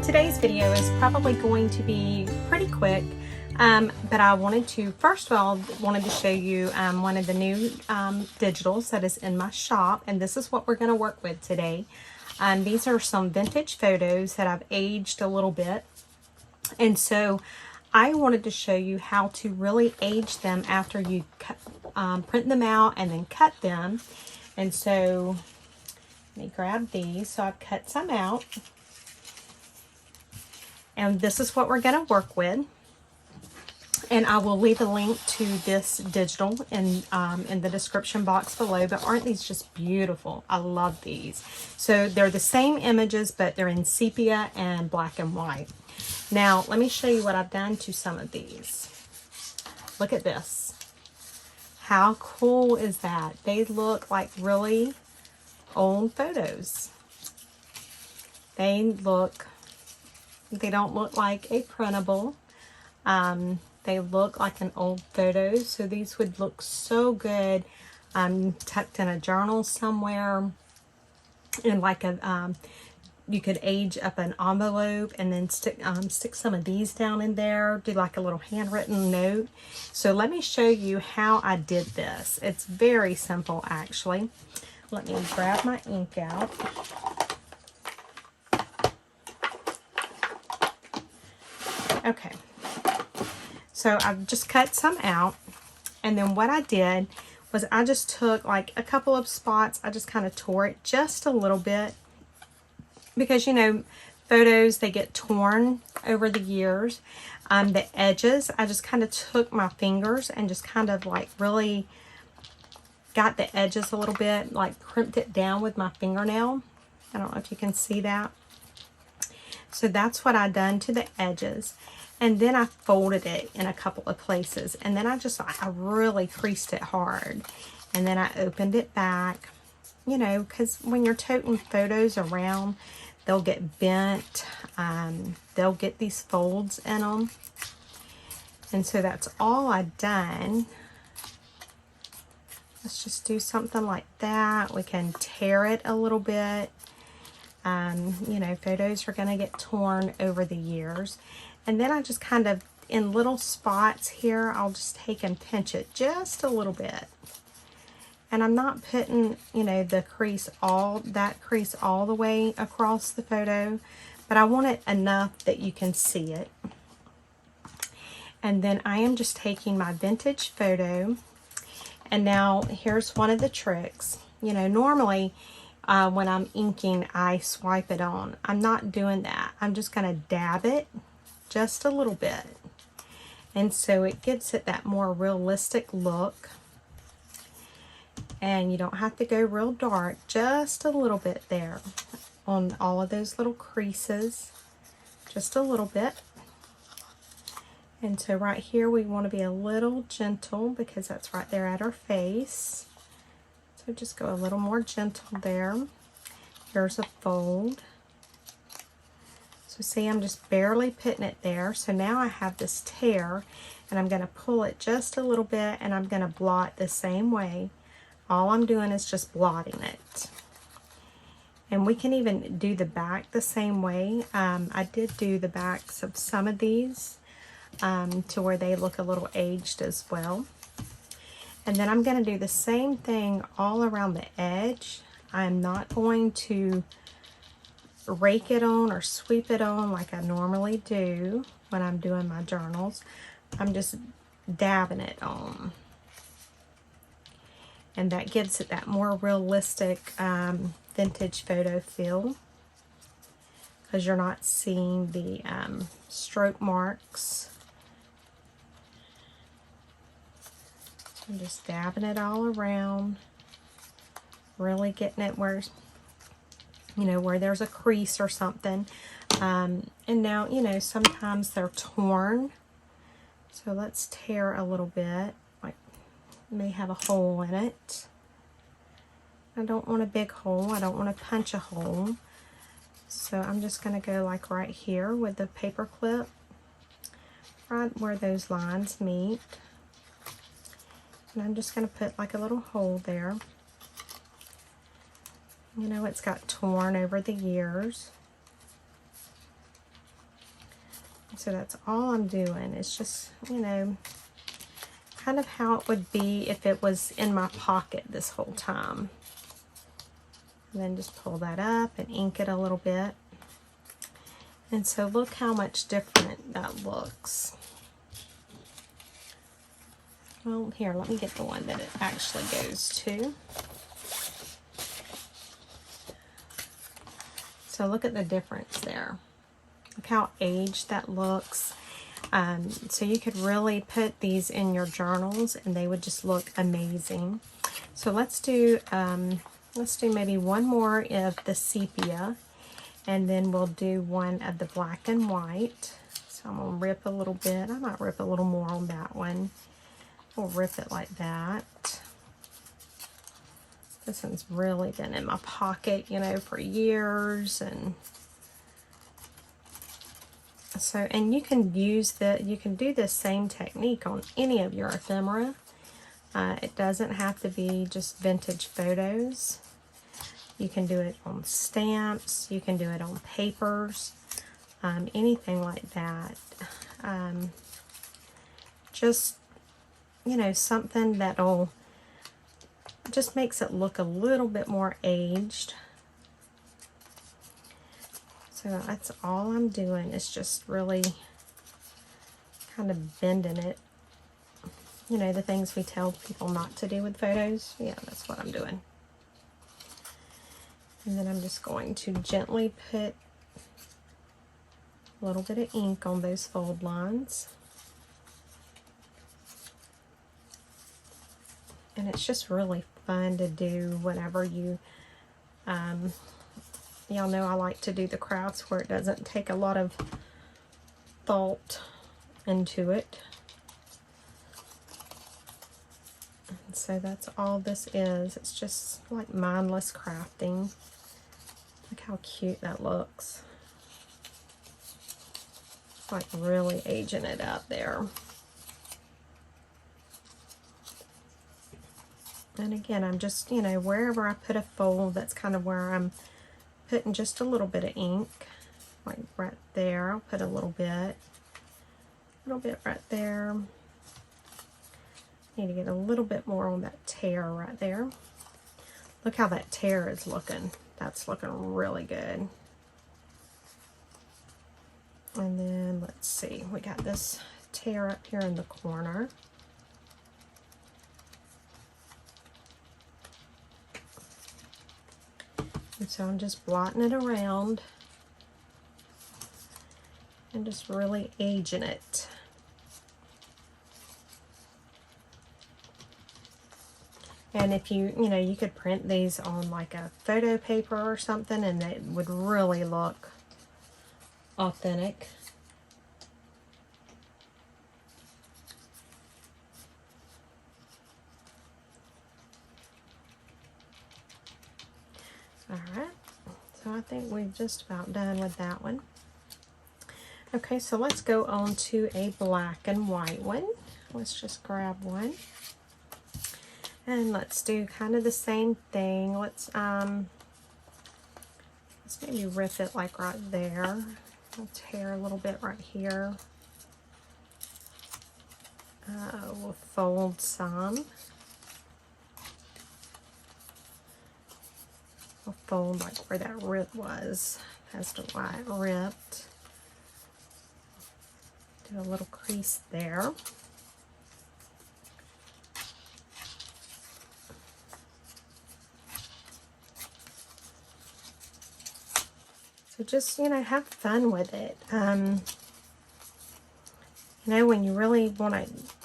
today's video is probably going to be pretty quick, but I wanted to, first of all, to show you one of the new digitals that is in my shop, and this is what we're going to work with today. These are some vintage photos that I've aged a little bit, and so I wanted to show you how to really age them after you print them out and then cut them. And so let me grab these. So I've cut some out, and this is what we're going to work with. And I will leave a link to this digital in the description box below. But aren't these just beautiful? I love these. So they're the same images, but they're in sepia and black and white. Now, let me show you what I've done to some of these. Look at this. How cool is that? They look like really old photos. They don't look like a printable. They look like an old photo, so these would look so good tucked in a journal somewhere, and like a you could age up an envelope and then stick some of these down in there, do like a little handwritten note. So let me show you how I did this. It's very simple, actually. Let me grab my ink out. Okay. So I've just cut some out, and then what I did was I just took like a couple of spots. I just kind of tore it just a little bit because, you know, photos, they get torn over the years. The edges, I just kind of took my fingers and just kind of like really got the edges a little bit, like crimped it down with my fingernail. I don't know if you can see that. So that's what I done to the edges. And then I folded it in a couple of places. And then I really creased it hard. And then I opened it back, you know, because when you're toting photos around, they'll get bent. They'll get these folds in them. And so that's all I've done. Let's just do something like that. We can tear it a little bit. You know, photos are going to get torn over the years. And then I just kind of, in little spots here, I'll just take and pinch it just a little bit. And I'm not putting, you know, that crease all the way across the photo, but I want it enough that you can see it. And then I am just taking my vintage photo, and now here's one of the tricks. You know, normally when I'm inking, I swipe it on. I'm not doing that. I'm just going to dab it just a little bit. And so it gives it that more realistic look. And you don't have to go real dark, just a little bit there on all of those little creases. Just a little bit. And so right here we want to be a little gentle because that's right there at our face. So just go a little more gentle there. Here's a fold. So see, I'm just barely putting it there. So now I have this tear, and I'm going to pull it just a little bit, and I'm going to blot the same way. All I'm doing is just blotting it. And we can even do the back the same way. I did do the backs of some of these to where they look a little aged as well. And then I'm going to do the same thing all around the edge. I'm not going to rake it on or sweep it on like I normally do when I'm doing my journals. I'm just dabbing it on. And that gives it that more realistic vintage photo feel, because you're not seeing the stroke marks. I'm just dabbing it all around, really getting it where, you know, where there's a crease or something. And now, you know, sometimes they're torn. So let's tear a little bit. Like, may have a hole in it. I don't want a big hole. I don't want to punch a hole. So I'm just going to go like right here with the paper clip, right where those lines meet. And I'm just going to put like a little hole there. You know, it's got torn over the years. So that's all I'm doing. It's just, you know, kind of how it would be if it was in my pocket this whole time. And then just pull that up and ink it a little bit. And so look how much different that looks. Well, here, let me get the one that it actually goes to. So look at the difference there. Look how aged that looks. So you could really put these in your journals and they would just look amazing. So let's do maybe one more of the sepia, and then we'll do one of the black and white. So I'm gonna rip a little bit. I might rip a little more on that one. We'll rip it like that. This one's really been in my pocket, you know, for years. And so, and you can you can do the same technique on any of your ephemera. It doesn't have to be just vintage photos. You can do it on stamps, you can do it on papers, anything like that. Just, you know, something that'll just makes it look a little bit more aged. So that's all I'm doing, is just really kind of bending it. You know, the things we tell people not to do with photos. Yeah, that's what I'm doing. And then I'm just going to gently put a little bit of ink on those fold lines. And it's just really fun to do whenever you, y'all know I like to do the crafts where it doesn't take a lot of thought into it. And so that's all this is. It's just like mindless crafting. Look how cute that looks. It's like really aging it out there. And again, I'm just, you know, wherever I put a fold, that's kind of where I'm putting just a little bit of ink. Like right there, I'll put a little bit right there. Need to get a little bit more on that tear right there. Look how that tear is looking. That's looking really good. And then let's see, we got this tear up here in the corner. And so I'm just blotting it around and just really aging it. And if you know, you could print these on like a photo paper or something and it would really look authentic. Alright, so I think we're just about done with that one. Okay, so let's go on to a black and white one. Let's just grab one. And let's do kind of the same thing. Let's maybe rip it like right there. I'll tear a little bit right here. We'll fold some. We'll fold like where that rip was as to why it ripped. Do a little crease there. So just, you know, have fun with it. You know, when you really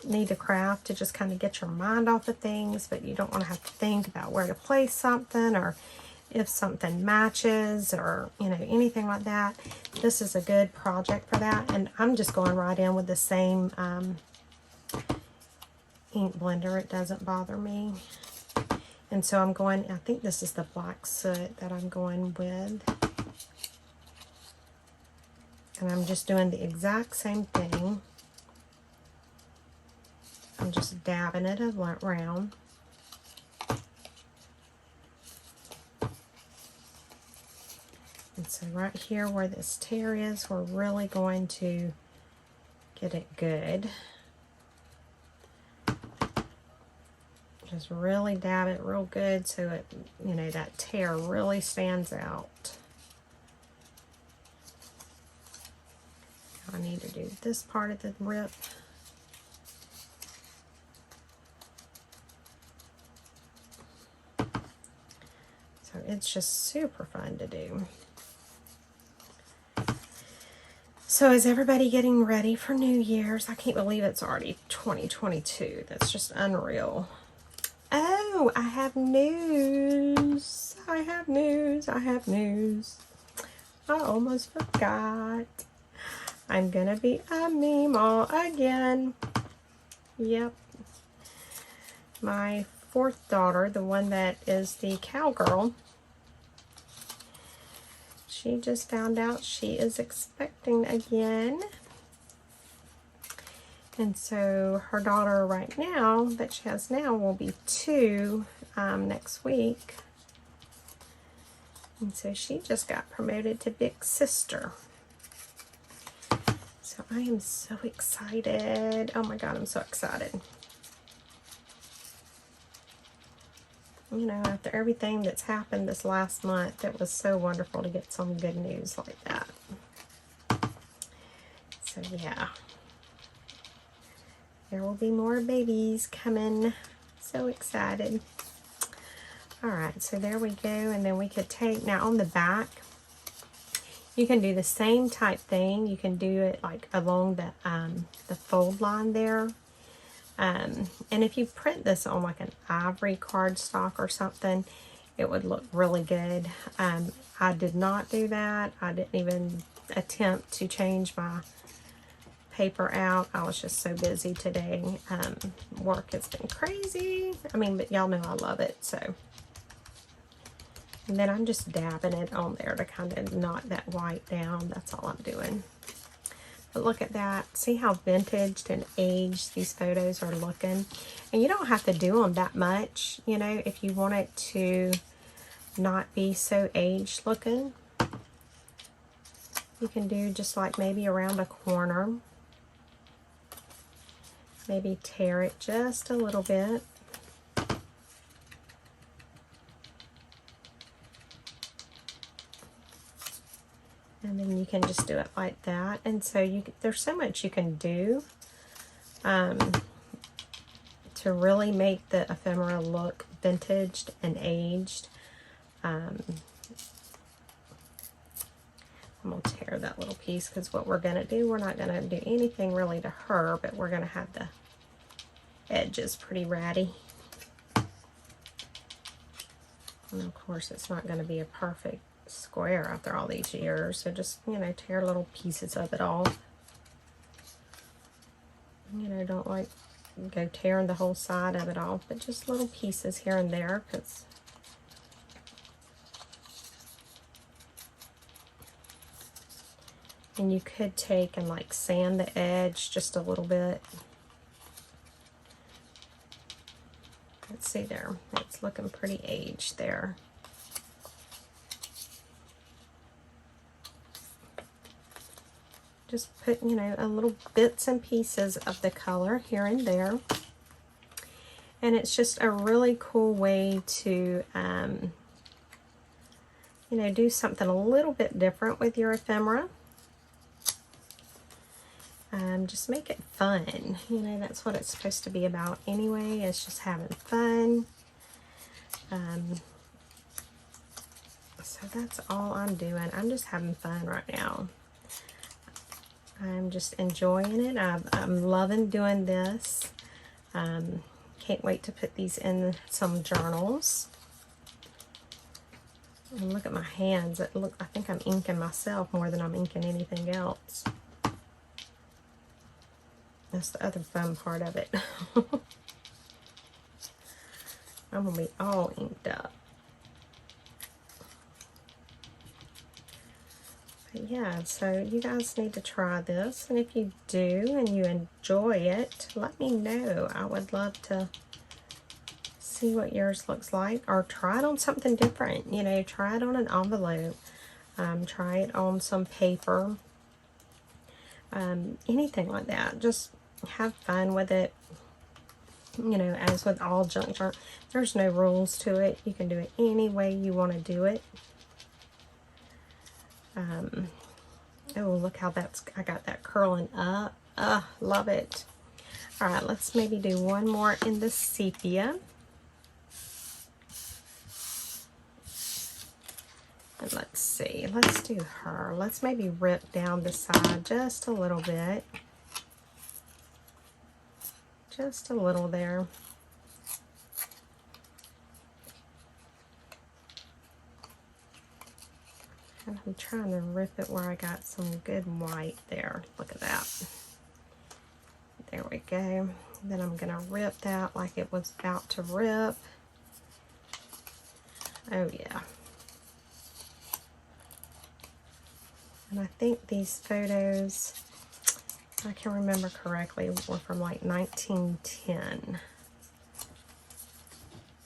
need to craft to just kind of get your mind off of things, but you don't want to have to think about where to place something or if something matches or, you know, anything like that. This is a good project for that. And I'm just going right in with the same ink blender. It doesn't bother me. And so I'm going, I think this is the black soot that I'm going with. And I'm just doing the exact same thing. I'm just dabbing it around. And so right here where this tear is, we're really going to get it good. Just really dab it real good so it, you know, that tear really stands out. I need to do this part of the rip. So it's just super fun to do. So is everybody getting ready for New Year's? I can't believe it's already 2022. That's just unreal. Oh, I have news. I have news. I have news. I almost forgot. I'm gonna be a meme again. Yep. My fourth daughter, the one that is the cowgirl, she just found out she is expecting again. And so her daughter right now, that she has now, will be 2 next week. And so she just got promoted to big sister. So I am so excited. Oh my God, I'm so excited. You know, after everything that's happened this last month, it was so wonderful to get some good news like that. So yeah. There will be more babies coming. So excited. Alright, so there we go. And then we could take, now on the back, you can do the same type thing. You can do it like along the fold line there. And if you print this on like an ivory cardstock or something, it would look really good. I did not do that. I didn't even attempt to change my paper out. I was just so busy today. Work has been crazy. I mean, but y'all know I love it, so. And then I'm just dabbing it on there to kind of knock that white down. That's all I'm doing. But look at that. See how vintaged and aged these photos are looking? And you don't have to do them that much, you know, if you want it to not be so aged looking. You can do just like maybe around a corner. Maybe tear it just a little bit. And then you can just do it like that. And so there's so much you can do to really make the ephemera look vintaged and aged. I'm going to tear that little piece because what we're going to do, we're not going to do anything really to her, but we're going to have the edges pretty ratty. And of course, it's not going to be a perfect square after all these years, so just, you know, tear little pieces of it off. You know, don't like go tearing the whole side of it off, but just little pieces here and there, because and you could take and like sand the edge just a little bit. Let's see there, it's looking pretty aged there. Just put, you know, a little bits and pieces of the color here and there. And it's just a really cool way to, you know, do something a little bit different with your ephemera. Just make it fun. You know, that's what it's supposed to be about anyway. It's just having fun. So that's all I'm doing. I'm just having fun right now. I'm just enjoying it. I'm loving doing this. Can't wait to put these in some journals. And look at my hands. I think I'm inking myself more than I'm inking anything else. That's the other fun part of it. I'm going to be all inked up. But yeah, so you guys need to try this, and if you do and you enjoy it, let me know. I would love to see what yours looks like, or try it on something different. You know, try it on an envelope, try it on some paper. anything like that. Just have fun with it. You know, as with all junk journal, there's no rules to it. You can do it any way you want to do it. Oh, look how I got that curling up. Love it. All right, let's maybe do one more in the sepia. And let's see, let's do her. Let's maybe rip down the side just a little bit. Just a little there. And I'm trying to rip it where I got some good white there. Look at that. There we go. Then I'm going to rip that like it was about to rip. Oh yeah. And I think these photos, if I can remember correctly, were from like 1910.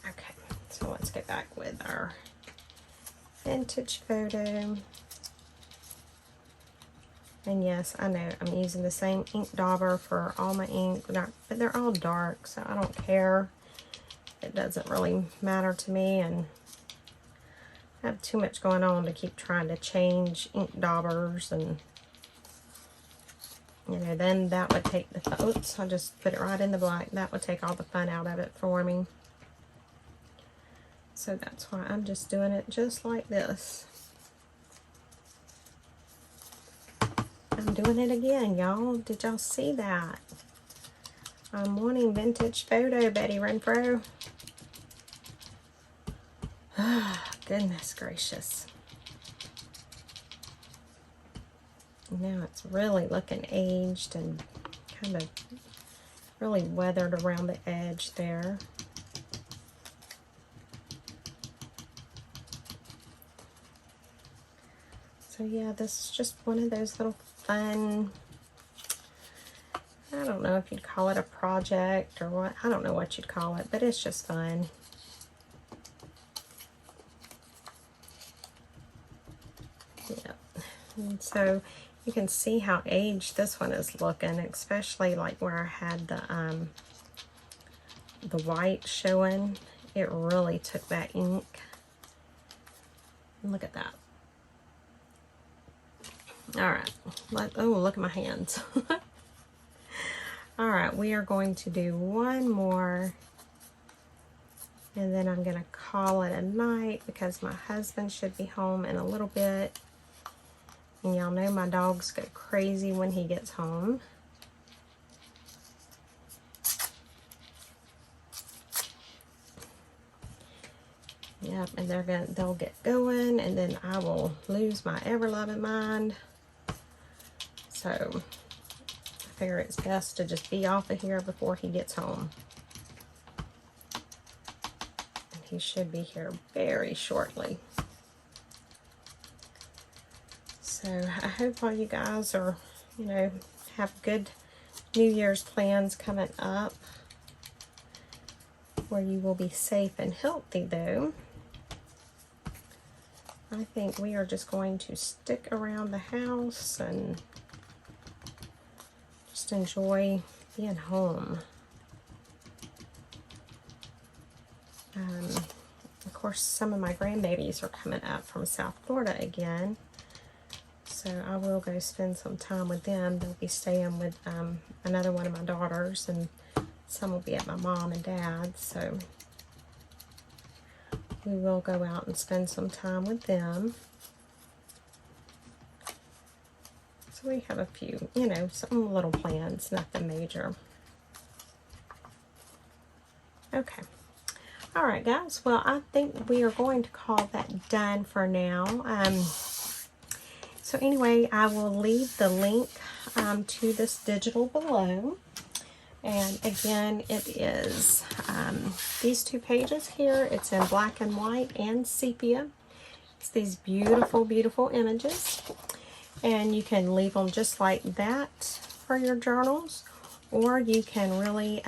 Okay, so let's get back with our vintage photo. And yes, I know I'm using the same ink dauber for all my ink, but they're all dark, so I don't care. It doesn't really matter to me, and I have too much going on to keep trying to change ink daubers, and you know, then that would take the fun. Oops, I just put it right in the black. That would take all the fun out of it for me. So that's why I'm just doing it just like this. I'm doing it again, y'all. Did y'all see that? I'm wanting vintage photo, Betty Renfroe. Goodness gracious. Now it's really looking aged and kind of really weathered around the edge there. So yeah, this is just one of those little fun, I don't know if you'd call it a project or what, I don't know what you'd call it, but it's just fun. Yep. And so you can see how aged this one is looking, especially like where I had the white showing. It really took that ink. Look at that. All right, oh, look at my hands. All right, we are going to do one more, and then I'm going to call it a night because my husband should be home in a little bit. And y'all know my dogs go crazy when he gets home. Yep, and they'll get going, and then I will lose my ever-loving mind. So I figure it's best to just be off of here before he gets home. And he should be here very shortly. So I hope all you guys are, you know, have good New Year's plans coming up where you will be safe and healthy though. I think we are just going to stick around the house and just enjoy being home. Of course, some of my grandbabies are coming up from South Florida again, so I will go spend some time with them. They'll be staying with another one of my daughters, and some will be at my mom and dad's, so we will go out and spend some time with them. So we have a few, you know, some little plans, nothing major. Okay. All right, guys. Well, I think we are going to call that done for now. So anyway, I will leave the link to this digital below. And again, it is these two pages here. It's in black and white and sepia. It's these beautiful, beautiful images. And you can leave them just like that for your journals, or you can really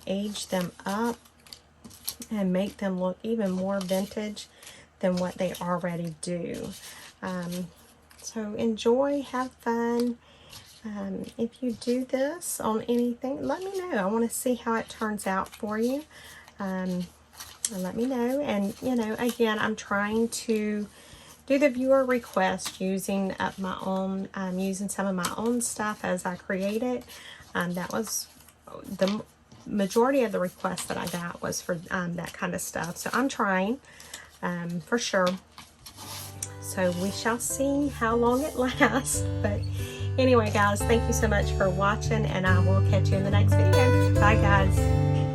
age them up and make them look even more vintage than what they already do. So enjoy, have fun. If you do this on anything, let me know. I want to see how it turns out for you. And let me know. And, you know, again, I'm trying to do the viewer request using up my own, using some of my own stuff as I create it. That was the majority of the requests that I got was for that kind of stuff. So I'm trying for sure. So we shall see how long it lasts. But anyway, guys, thank you so much for watching, and I will catch you in the next video. Bye, guys.